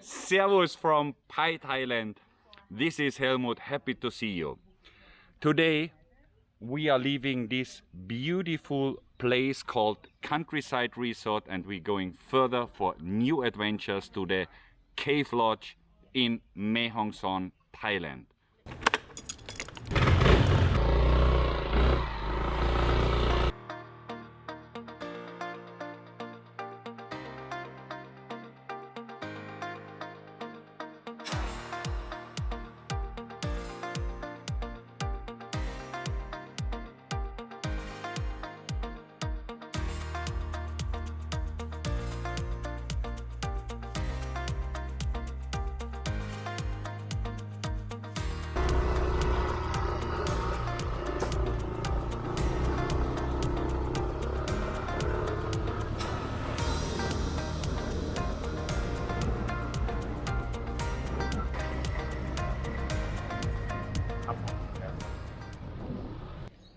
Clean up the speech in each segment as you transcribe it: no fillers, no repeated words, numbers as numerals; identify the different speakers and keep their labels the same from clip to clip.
Speaker 1: Servus from Pai, Thailand. This is Helmut, happy to see you. Today we are leaving this beautiful place called Countryside Resort and we're going further for new adventures to the Cave Lodge in Mae Hong Son, Thailand.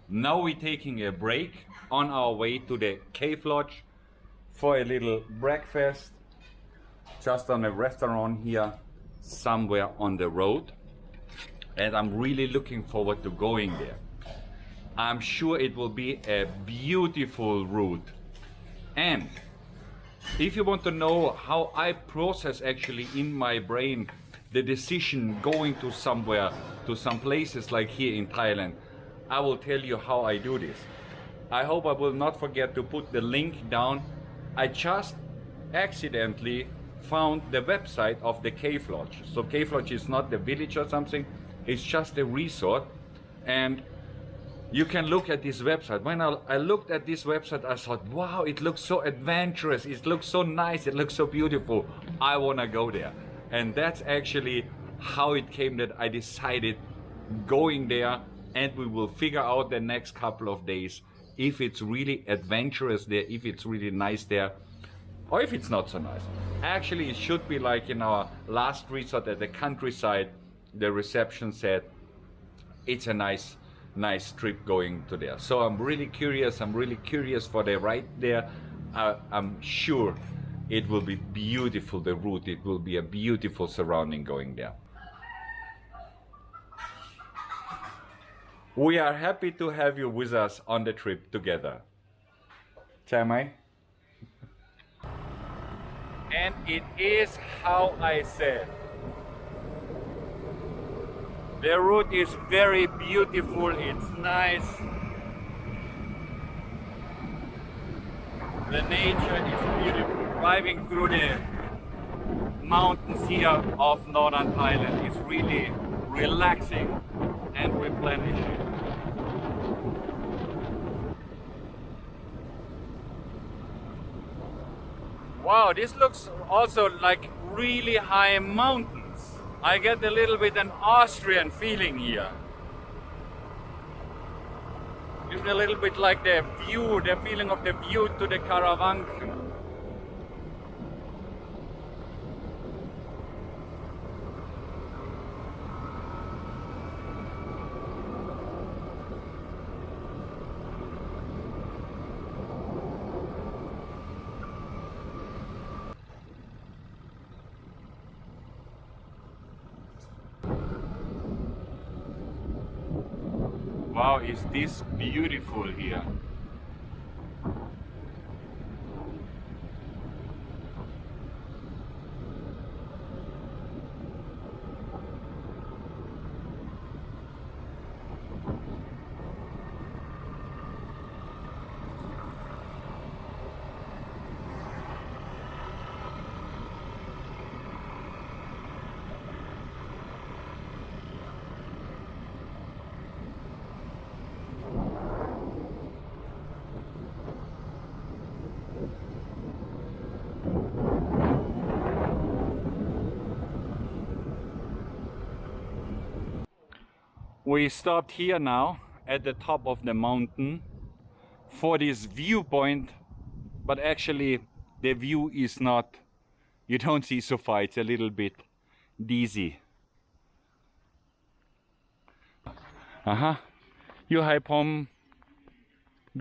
Speaker 1: Now we're taking a break on our way to the Cave Lodge for a little breakfast just on a restaurant here somewhere on the road, and I'm really looking forward to going there. I'm sure it will be a beautiful route, and if you want to know how I process actually in my brain the decision going to somewhere, to some places like here in Thailand, I will tell you how I do this. I hope I will not forget to put the link down. I just accidentally found the website of the Cave Lodge. So Cave Lodge is not the village or something, it's just a resort. And you can look at this website. When I looked at this website, I thought, wow, it looks so adventurous, it looks so nice, it looks so beautiful. I wanna go there. And that's actually how it came that I decided going there, and we will figure out the next couple of days if it's really adventurous there, if it's really nice there, or if it's not so nice. Actually, it should be like in our last resort at the countryside. The reception said it's a nice trip going to there. So I'm really curious for the ride there. I'm sure it will be beautiful, the route. It will be a beautiful surrounding going there. We are happy to have you with us on the trip together. Chai. And it is how I said. The route is very beautiful, it's nice. The nature is beautiful. Driving through the mountains here of Northern Thailand is really relaxing and replenishing. Wow, this looks also like really high mountains. I get a little bit an Austrian feeling here. It's a little bit like the view, the feeling of the view to the caravan. Wow, is this beautiful here. We stopped here now at the top of the mountain for this viewpoint, but actually the view is not, you don't see so far, it's a little bit dizzy. อยู่ให้ผม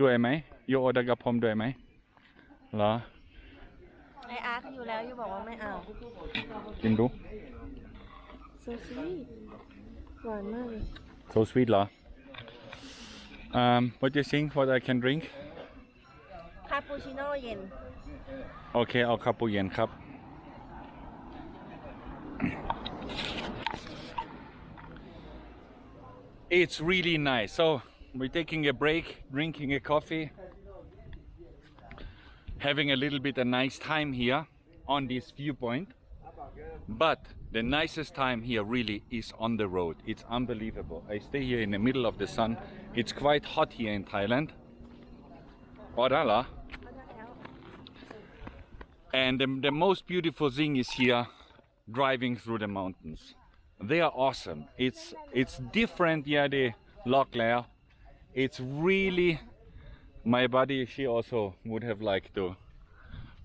Speaker 1: ด้วยไหมอยู่ออเดอร์กับผมด้วยไหมเหรอ
Speaker 2: I อาร์คอยู่แล้วอยู่บอกว่าไม่เอา
Speaker 1: กินดู
Speaker 2: so sweet หวานมากเลย
Speaker 1: so sweet เหรอ what do you think what I can drink
Speaker 2: คาปูชิโน่เย็น
Speaker 1: โอเคเอาคาปูเย็นครับ It's really nice. So we're taking a break, drinking a coffee, having a little bit a nice time here on this viewpoint. But the nicest time here really is on the road. It's unbelievable. I stay here in the middle of the sun. It's quite hot here in Thailand. Orala. And the most beautiful thing is here driving through the mountains. They are awesome. It's different, yeah, the lock layer. It's really, my buddy, she also would have liked to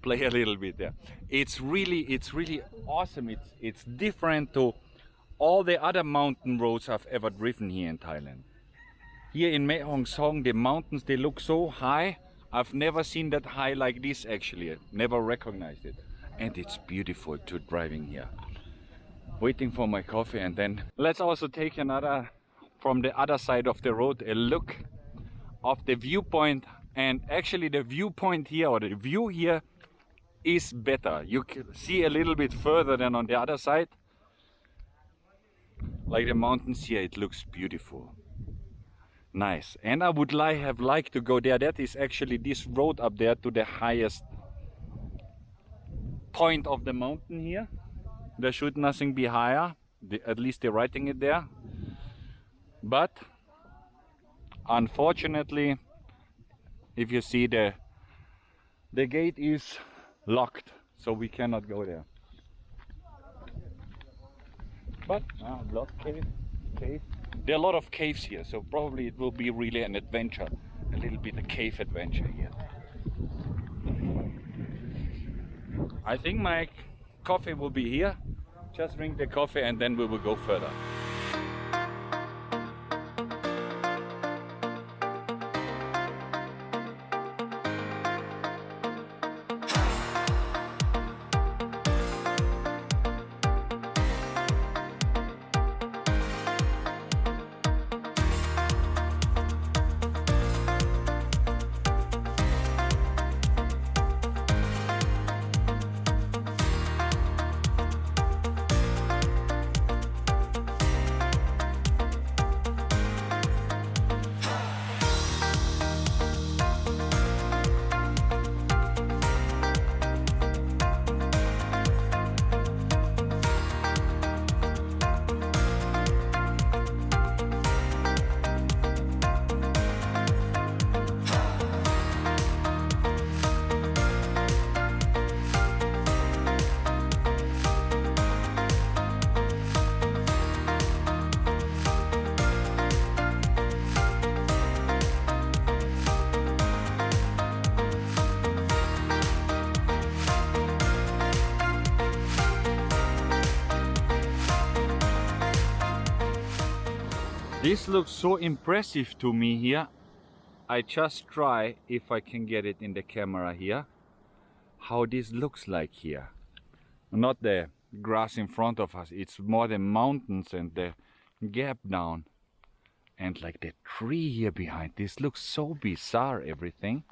Speaker 1: play a little bit there. It's really awesome. It's different to all the other mountain roads I've ever driven here in Thailand. Here in Mae Hong Son, the mountains, they look so high. I've never seen that high like this actually. I never recognized it. And it's beautiful to driving here. Waiting for my coffee, and then let's also take another from the other side of the road, a look of the viewpoint. And actually the viewpoint here, or the view here, is better. You can see a little bit further than on the other side. Like the mountains here, it looks beautiful. Nice. And I would have liked to go there. That is actually this road up there to the highest point of the mountain here. There should nothing be higher. At least they're writing it there. But unfortunately, if you see the gate is locked, so we cannot go there. But Lod Cave. There are a lot of caves here, so probably it will be really an adventure, a little bit a cave adventure here. I think my coffee will be here. Just drink the coffee and then we will go further. This looks so impressive to me here. I just try if I can get it in the camera here, how this looks like here. Not the grass in front of us, it's more the mountains and the gap down. And like the tree here behind, this looks so bizarre, everything.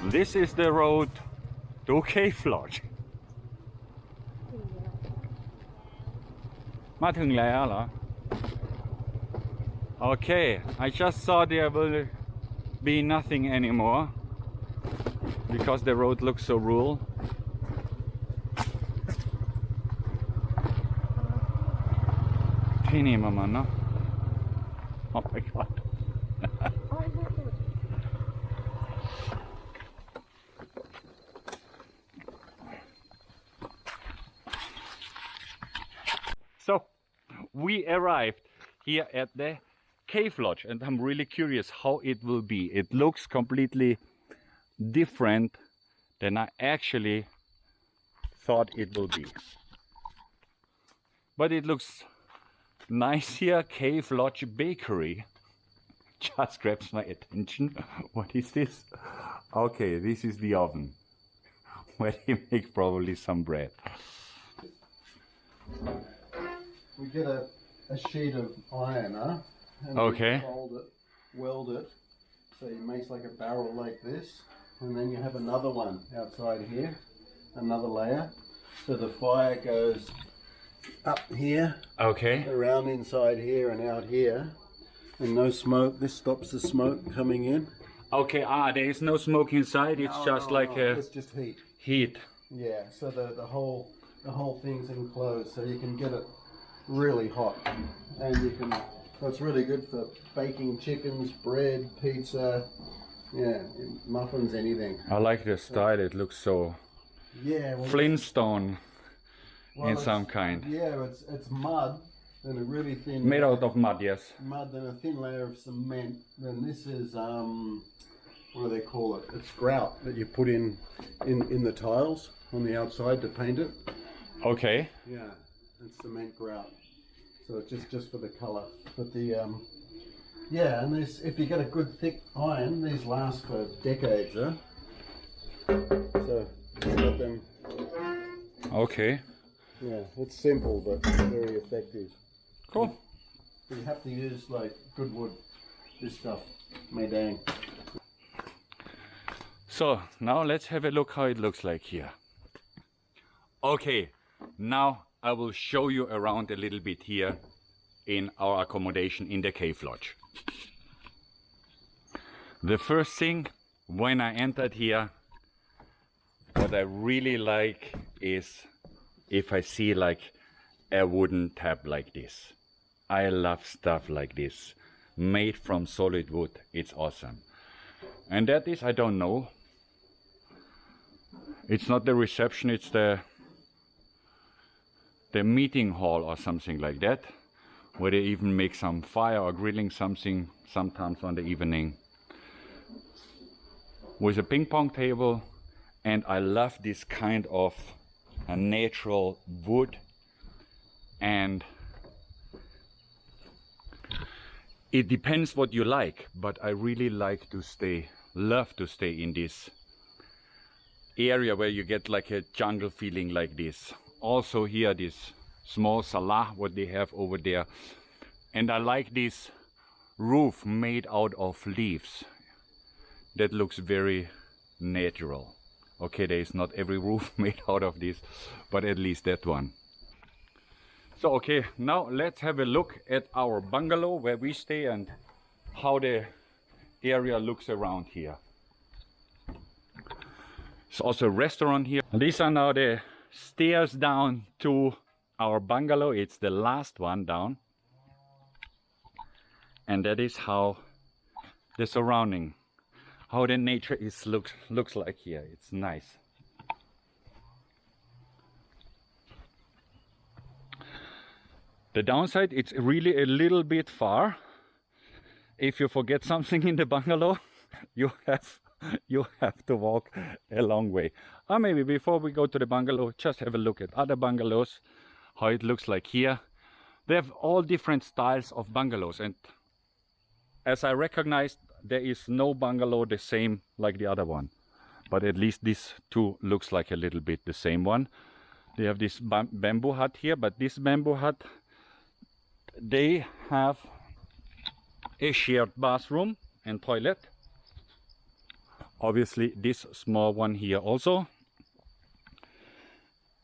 Speaker 1: This is the road to Cave Lodge. มาถึงแล้วเหรอ Okay, I just saw there will be nothing anymore because the road looks so rural. Teeny mama, no? Oh my god. So we arrived here at the Cave Lodge and I'm really curious how it will be. It looks completely different than I actually thought it will be. But it looks nice here. Cave Lodge Bakery just grabs my attention. What is this? Okay, this is the oven where they make probably some bread.
Speaker 3: We get a sheet of iron, and
Speaker 1: Okay.
Speaker 3: we fold it, weld it, so it makes like a barrel like this, and then you have another one outside here, another layer, so the fire goes up here,
Speaker 1: Okay.
Speaker 3: around inside here and out here, and no smoke. This stops the smoke coming in.
Speaker 1: Okay, there is no smoke inside, it's just like
Speaker 3: it's just heat.
Speaker 1: heat.
Speaker 3: Yeah, so the whole thing's enclosed, so you can get it really hot, and you can. So it's really good for baking chickens, bread, pizza, yeah, muffins, anything.
Speaker 1: I like the style, it looks so
Speaker 3: Yeah, well,
Speaker 1: Flintstone
Speaker 3: well,
Speaker 1: in
Speaker 3: it's-
Speaker 1: some kind.
Speaker 3: Yeah, it's mud and a really thin.
Speaker 1: Made out of mud, yes.
Speaker 3: Mud and a thin layer of cement. Then this is what do they call it? It's grout that you put in the tiles on the outside to paint it.
Speaker 1: Okay.
Speaker 3: Yeah, it's cement grout. So it's just for the colour. But the yeah, and this, if you get a good thick iron, these last for decades, huh? So just let them.
Speaker 1: Okay.
Speaker 3: Yeah, it's simple but very effective.
Speaker 1: Cool.
Speaker 3: You have to use like good wood. This stuff, Mae Dang.
Speaker 1: So now let's have a look how it looks like here. Okay, now I will show you around a little bit here in our accommodation in the Cave Lodge. The first thing when I entered here, what I really like is if I see like a wooden tab like this. I love stuff like this, made from solid wood. It's awesome. And that is, I don't know, it's not the reception, it's the meeting hall or something like that, where they even make some fire or grilling something sometimes on the evening, with a ping pong table. And I love this kind of a natural wood, and it depends what you like, but I really love to stay in this area where you get like a jungle feeling like this. Also here this small salah what they have over there, and I like this roof made out of leaves. That looks very natural. Okay, there is not every roof made out of this, but at least that one. So okay, now let's have a look at our bungalow where we stay and how the area looks around here. There's also a restaurant here. These are now the stairs down to our bungalow. It's the last one down. And that is how the surrounding, how the nature looks like here. It's nice. The downside, it's really a little bit far. If you forget something in the bungalow, you have to walk a long way. Or maybe before we go to the bungalow, just have a look at other bungalows, how it looks like here. They have all different styles of bungalows, and as I recognized, there is no bungalow the same like the other one, but at least this two looks like a little bit the same one. They have this bamboo hut here, but this bamboo hut, they have a shared bathroom and toilet. Obviously this small one here also.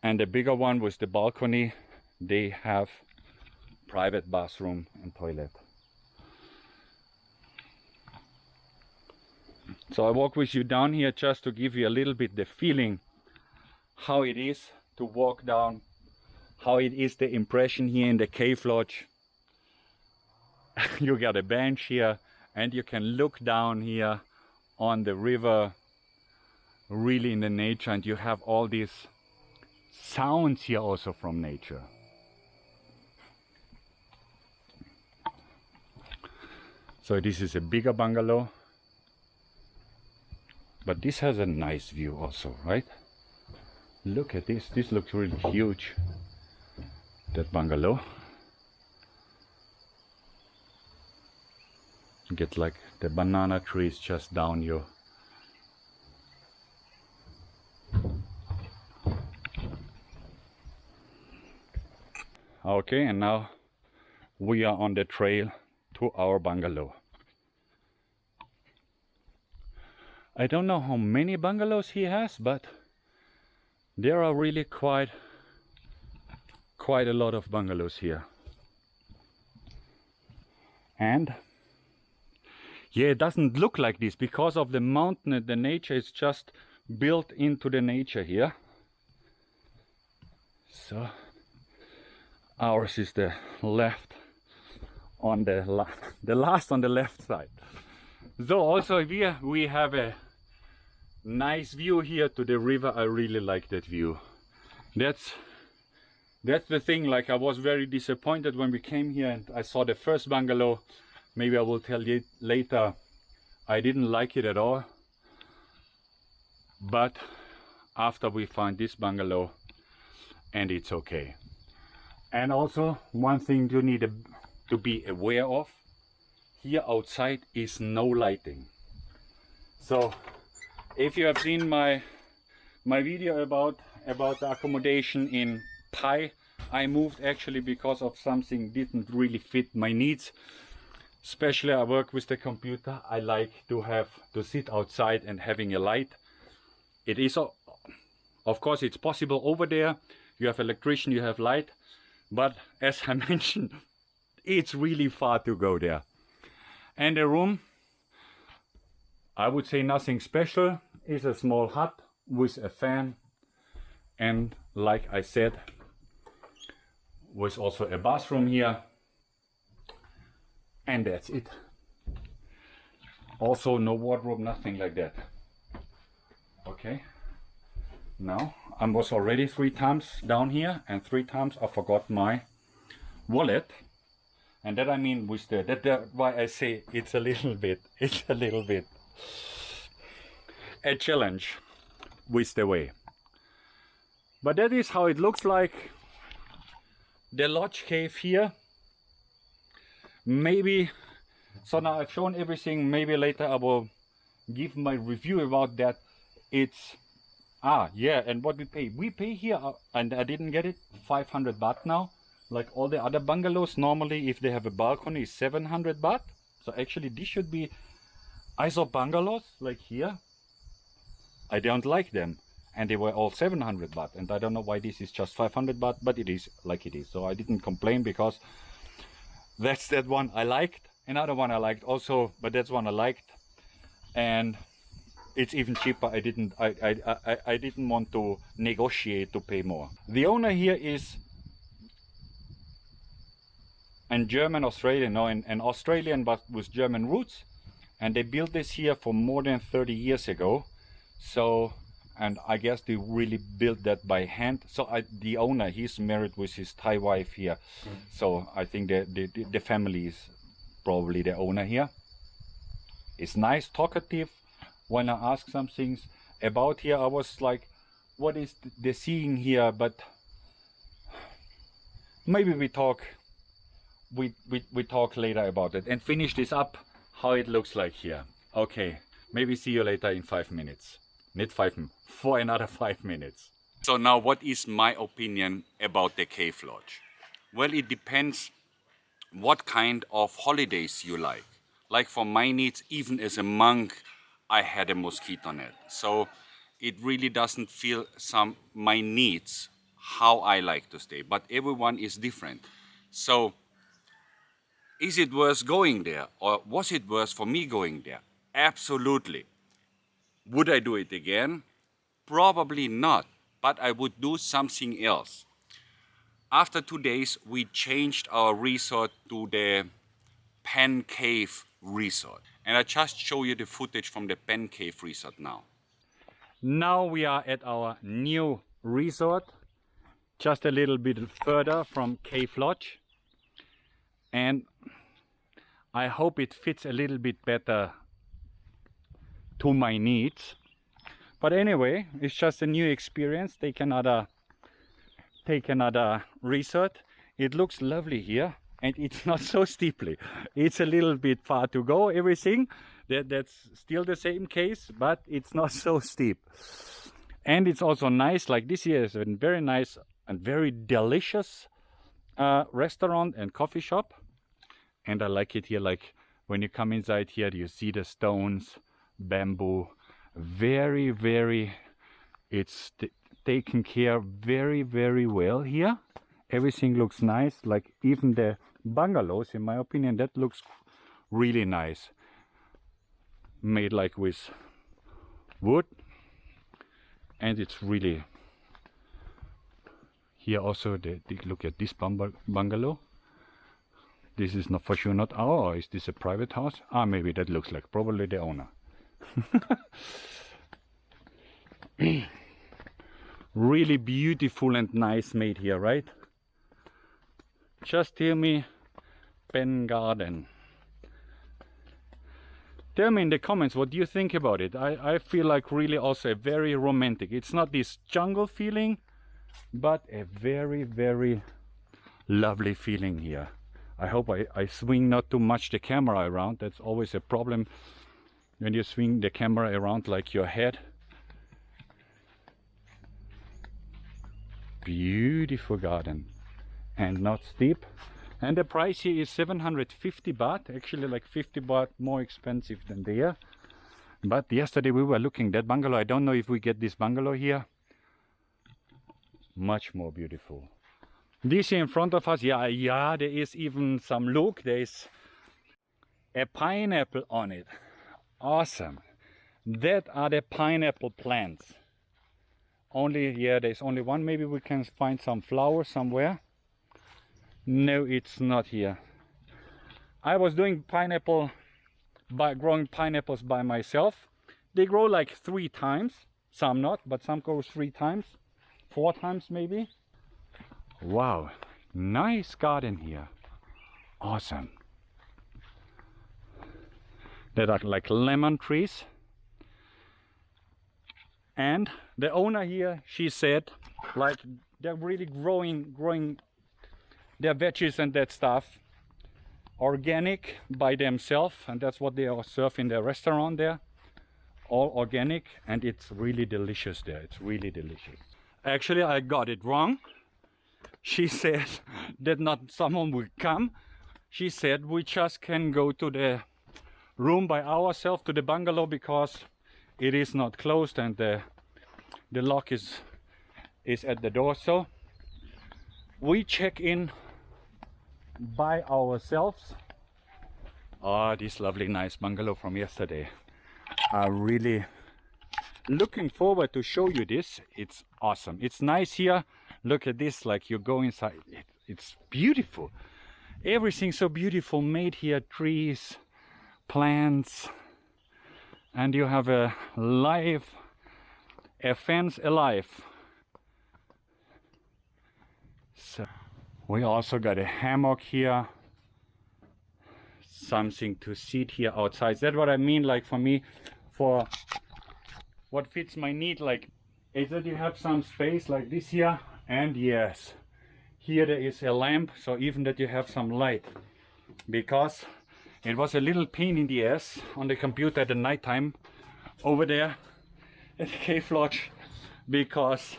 Speaker 1: And the bigger one with the balcony, they have private bathroom and toilet. So I walk with you down here just to give you a little bit the feeling how it is to walk down, how it is the impression here in the cave lodge. You got a bench here and you can look down here on the river, really in the nature, and you have all these sounds here also from nature. So this is a bigger bungalow, but this has a nice view also, right? Look at this, this looks really huge, that bungalow. You get like the banana trees just down you. Okay, and now we are on the trail to our bungalow. I don't know how many bungalows he has, but there are really quite a lot of bungalows here. And yeah, it doesn't look like this because of the mountain and the nature is just built into the nature here. So ours is the left on the last on the left side. So also here we have a nice view here to the river. I really like that view. That's the thing, like I was very disappointed when we came here and I saw the first bungalow. Maybe I will tell you later, I didn't like it at all. But after we found this bungalow, and it's okay. And also one thing you need to be aware of, here outside is no lighting. So if you have seen my video about the accommodation in Pai, I moved actually because of something didn't really fit my needs. Especially I work with the computer. I like to sit outside and having a light. It is, of course, it's possible over there. You have electrician, you have light. But as I mentioned, it's really far to go there. And the room, I would say nothing special. It's a small hut with a fan. And like I said, with also a bathroom here. And that's it. Also no wardrobe, nothing like that. Okay. Now I was already 3 times down here and 3 times I forgot my wallet. And that I mean with that's why I say it's a little bit a challenge with the way. But that is how it looks like. The lodge cave here. Maybe, so now I've shown everything, maybe later I will give my review about that. It's, yeah, and what we pay here, and I didn't get it, 500 baht now. Like all the other bungalows, normally if they have a balcony is 700 baht. So actually this should be, I saw bungalows like here, I don't like them. And they were all 700 baht, and I don't know why this is just 500 baht, but it is like it is. So I didn't complain because that's that one I liked. Another one I liked also, but that's one I liked, and it's even cheaper. I didn't want to negotiate to pay more. The owner here is a German Australian, no, an Australian but with German roots, and they built this here for more than 30 years ago. So, and I guess they really built that by hand. So the owner, he's married with his Thai wife here. So I think the family is probably the owner here. It's nice, talkative. When I ask some things about here, I was like, what is the seeing here? But maybe we talk later about it and finish this up, how it looks like here. Okay, maybe see you later in 5 minutes. Not 5 minutes, for another 5 minutes. So now what is my opinion about the cave lodge? Well, it depends what kind of holidays you like. Like for my needs, even as a monk, I had a mosquito net. So it really doesn't feel my needs how I like to stay, but everyone is different. So is it worth going there, or was it worth for me going there? Absolutely. Would I do it again? Probably not, but I would do something else. After 2 days, we changed our resort to the Pen Cave Resort. And I just show you the footage from the Pen Cave Resort now. Now we are at our new resort, just a little bit further from Cave Lodge. And I hope it fits a little bit better to my needs. But anyway, it's just a new experience. Take another resort. It looks lovely here, and it's not so steeply. It's a little bit far to go, everything. That's still the same case, but it's not so steep. And it's also nice, like this here is a very nice and very delicious restaurant and coffee shop. And I like it here, like when you come inside here, you see the stones, bamboo, very, it's taken care very well here. Everything looks nice, like even the bungalows, in my opinion, that looks really nice. Made like with wood, and it's really here also look at this bungalow. This is not for sure not our, or is this a private house? Ah, maybe that looks like probably the owner. Really beautiful and nice made here, right? Just hear me, Pen Garden. Tell me in the comments what you think about it. I feel like really also very romantic. It's not this jungle feeling, but a very lovely feeling here. I hope I swing not too much the camera around. That's always a problem when you swing the camera around like your head. Beautiful garden and not steep. And the price here is 750 baht, actually like 50 baht more expensive than there. But yesterday we were looking that bungalow. I don't know if we get this bungalow here. Much more beautiful. This here in front of us, yeah, there is even some, look, there is a pineapple on it. Awesome. That are the pineapple plants. Only, yeah, there's only one. Maybe we can find some flowers somewhere. No, it's not here. I was doing pineapple, by growing pineapples by myself. They grow like 3 times, some not, but some grow 3 times, 4 times maybe. Wow, nice garden here. Awesome. There are like lemon trees. And the owner here, she said, like they're really growing their veggies and that stuff organic by themselves, and that's what they are serving in their restaurant there. All organic, and it's really delicious there. It's really delicious. Actually, I got it wrong. She said that not someone will come. She said we just can go to the room by ourselves, to the bungalow, because it is not closed and the lock is at the door. So we check in by ourselves. Ah, this lovely nice bungalow from yesterday. I'm really looking forward to show you this. It's awesome. It's nice here. Look at this, like you go inside. It's beautiful. Everything so beautiful made here. Trees, plants, and you have a fence alive. So we also got a hammock here, something to sit here outside. That's what I mean, like for me, for what fits my need, like is that you have some space like this here, and yes, here there is a lamp, so even that you have some light, because it was a little pain in the ass on the computer at the night time over there at the Cave Lodge, because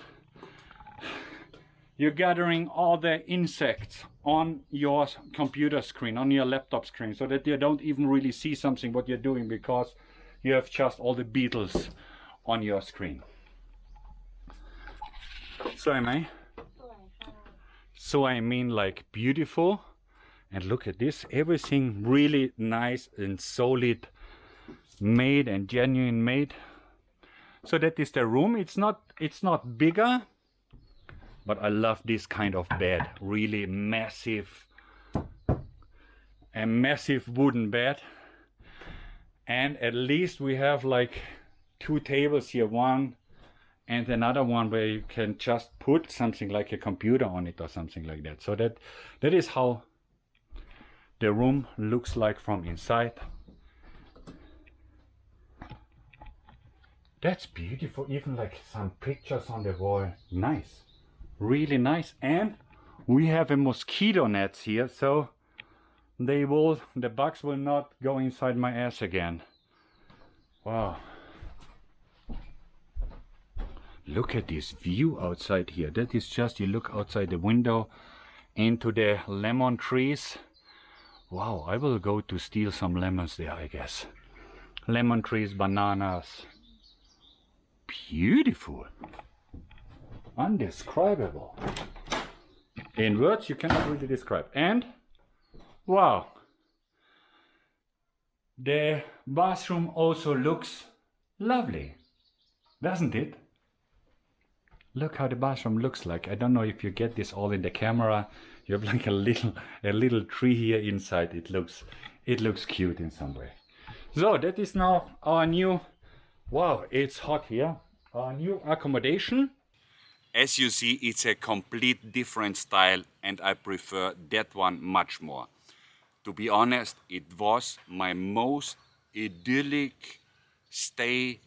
Speaker 1: you're gathering all the insects on your computer screen, on your laptop screen, so that you don't even really see something what you're doing, because you have just all the Beatles on your screen. So I mean like beautiful, and look at this, everything really nice and solid made and genuine made. So that is the room. It's not bigger, but I love this kind of bed, really massive, a massive wooden bed. And at least we have like 2 tables here, one and another one where you can just put something like a computer on it or something like that. So that is how the room looks like from inside. That's beautiful, even like some pictures on the wall. Nice, really nice. And we have a mosquito nets here, so the bugs will not go inside my ass again. Wow. Look at this view outside here. That is just, you look outside the window into the lemon trees. Wow, I will go to steal some lemons there, I guess. Lemon trees, bananas. Beautiful. Undescribable. In words you cannot really describe. And wow, the bathroom also looks lovely, doesn't it? Look how the bathroom looks like. I don't know if you get this all in the camera. You have like a little tree here inside. It looks cute in some way. So that is now our new, wow, it's hot here, our new accommodation. As you see, it's a complete different style, and I prefer that one much more. To be honest, it was my most idyllic stay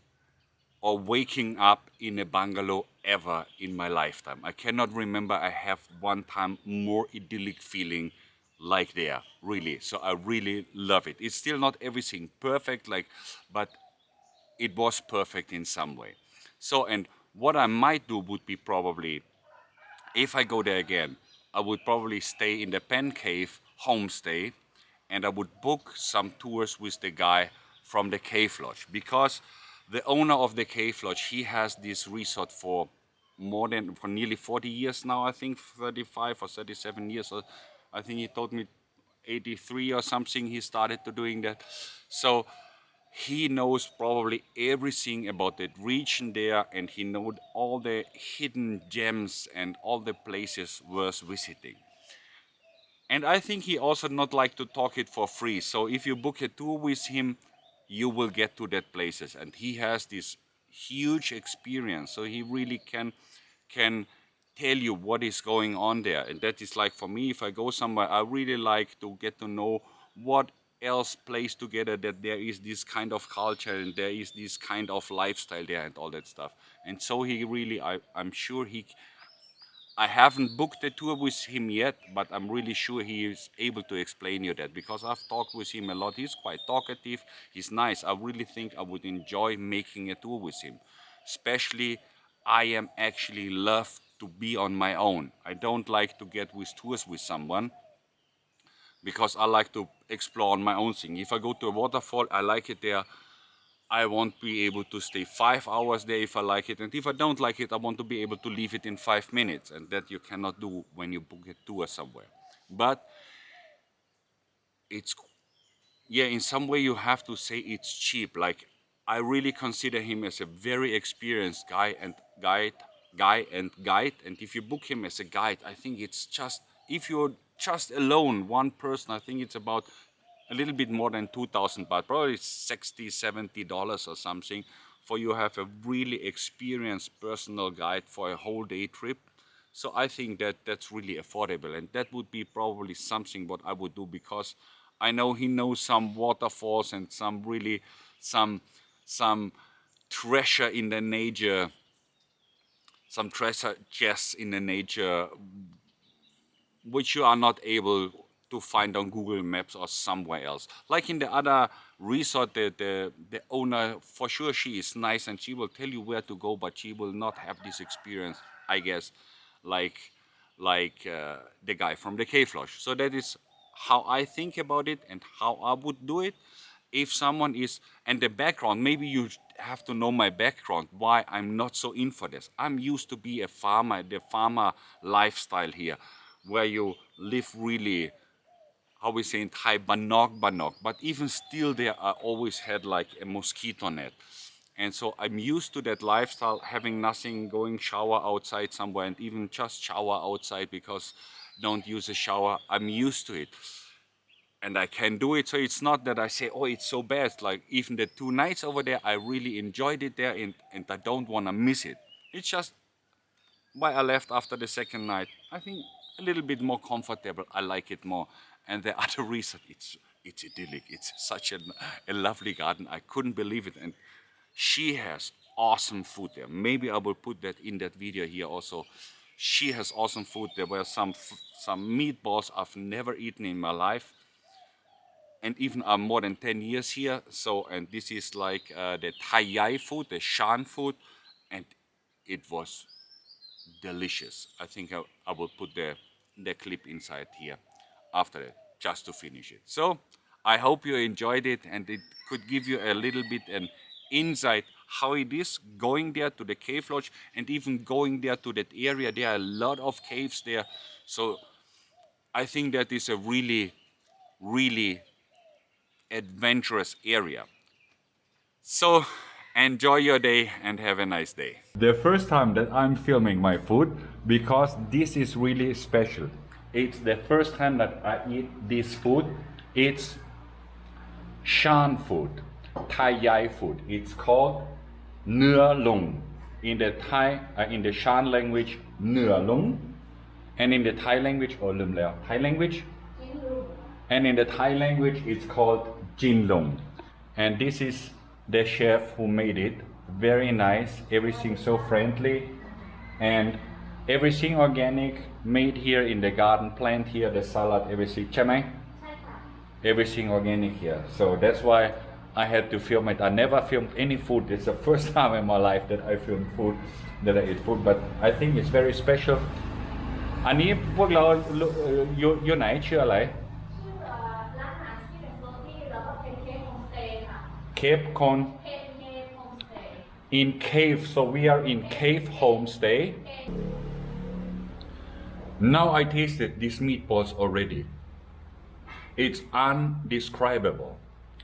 Speaker 1: or waking up in a bungalow ever in my lifetime. I cannot remember I have one time more idyllic feeling like there, really. So I really love it. It's still not everything perfect, but it was perfect in some way. So, and what I might do would be probably, if I go there again, I would probably stay in the Pen Cave Homestay, and I would book some tours with the guy from the Cave Lodge, because the owner of the Cave Lodge, he has this resort for nearly 40 years now, I think 35 or 37 years. So I think he told me 83 or something he started to doing that. So he knows probably everything about that region there, and he knows all the hidden gems and all the places worth visiting. And I think he also not like to talk it for free. So if you book a tour with him, you will get to that places. And he has this huge experience, so he really can tell you what is going on there. And that is like, for me, if I go somewhere, I really like to get to know what else plays together, that there is this kind of culture and there is this kind of lifestyle there and all that stuff. And so he really, I'm sure I haven't booked a tour with him yet, but I'm really sure he is able to explain you that, because I've talked with him a lot. He's quite talkative, he's nice. I really think I would enjoy making a tour with him. Especially, I am actually love to be on my own. I don't like to get with tours with someone, because I like to explore on my own thing. If I go to a waterfall, I like it there. I won't be able to stay 5 hours there if I like it. And if I don't like it, I want to be able to leave it in 5 minutes. And that you cannot do when you book a tour somewhere. But it's, yeah, in some way you have to say it's cheap. Like, I really consider him as a very experienced guide. And if you book him as a guide, I think it's just, if you're just alone, one person, I think it's about a little bit more than 2,000 baht, probably $60-70 or something, for you have a really experienced personal guide for a whole day trip. So I think that that's really affordable, and that would be probably something what I would do, because I know he knows some waterfalls and some really some treasure in the nature, some treasure chests in the nature, which you are not able to find on Google Maps or somewhere else. Like in the other resort, the owner, for sure she is nice and she will tell you where to go, but she will not have this experience, I guess, like the guy from the Cave Lodge. So that is how I think about it and how I would do it. if someone is, and the background, maybe you have to know my background, why I'm not so in for this. I'm used to be a farmer, the farmer lifestyle here, where you live really, how we say in Thai, banok. But even still there, I always had like a mosquito net. And so I'm used to that lifestyle, having nothing, going shower outside somewhere, and even just shower outside because don't use a shower. I'm used to it. And I can do it, so it's not that I say, oh, it's so bad. Like even the 2 nights over there, I really enjoyed it there, and I don't want to miss it. It's just why I left after the 2nd night. I think a little bit more comfortable. I like it more. And the other reason, it's idyllic. It's such a lovely garden. I couldn't believe it. And she has awesome food there. Maybe I will put that in that video here also. She has awesome food. There were some meatballs I've never eaten in my life. And even I'm more than 10 years here. So, and this is like the Thai Yai food, the Shan food. And it was delicious. I think I will put the clip inside here after that, just to finish it. So I hope you enjoyed it, and it could give you a little bit an insight how it is going there to the cave lodge, and even going there to that area. There are a lot of caves there. So I think that is a really, really adventurous area. So enjoy your day and have a nice day. The first time that I'm filming my food, because this is really special. It's the first time that I eat this food. It's Shan food, Thai Yai food. It's called Nua Lung. In the Thai, in the Shan language, Nua Lung, and in the Thai language, or Lum Leo, Thai language, and in the Thai language, it's called Jin Lung. And this is the chef who made it. Very nice. Everything so friendly, and everything organic, made here in the garden, plant here, the salad, everything. Everything organic here. So that's why I had to film it. I never filmed any food. It's the first time in my life that I filmed food, that I eat food. But I think it's very special. อันนี้พวกเราอยู่ไหนชื่ออะไร
Speaker 2: ร้านอาหารที่เป็นโซนที่แล้วก็เป็นเคฟโฮมสเตย์ค่ะ
Speaker 1: Cave Con
Speaker 2: Pen Cave Homestay
Speaker 1: in cave. So we are in Cave Homestay. Now I tasted these meatballs already. It's undescribable.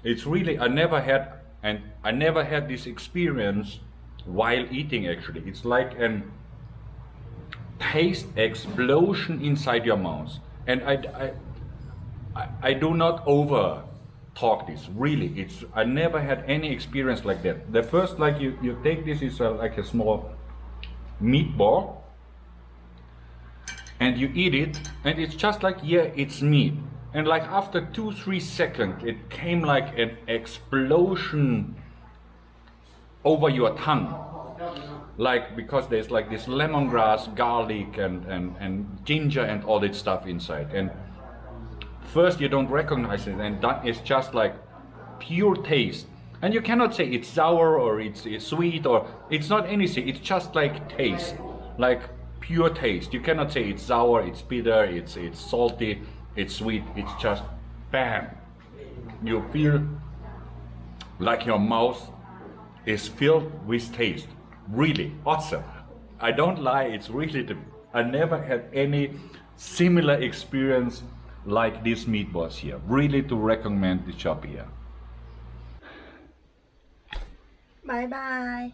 Speaker 1: It's really, I never had this experience while eating actually. It's like an taste explosion inside your mouth. And I do not over talk this, really. I never had any experience like that. The first, like you take this, is like a small meatball, and you eat it, and it's just like, yeah, it's meat. And like after 2-3 seconds, it came like an explosion over your tongue. Like, because there's like this lemongrass, garlic, and ginger and all that stuff inside. And first you don't recognize it, and that is just like pure taste. And you cannot say it's sour or it's sweet, or it's not anything. It's just like taste, like pure taste. You cannot say it's sour, it's bitter, it's salty, it's sweet. It's just bam. You feel like your mouth is filled with taste. Really awesome. I don't lie, it's really I never had any similar experience like these meatballs here. Really to recommend the shop here.
Speaker 2: Bye bye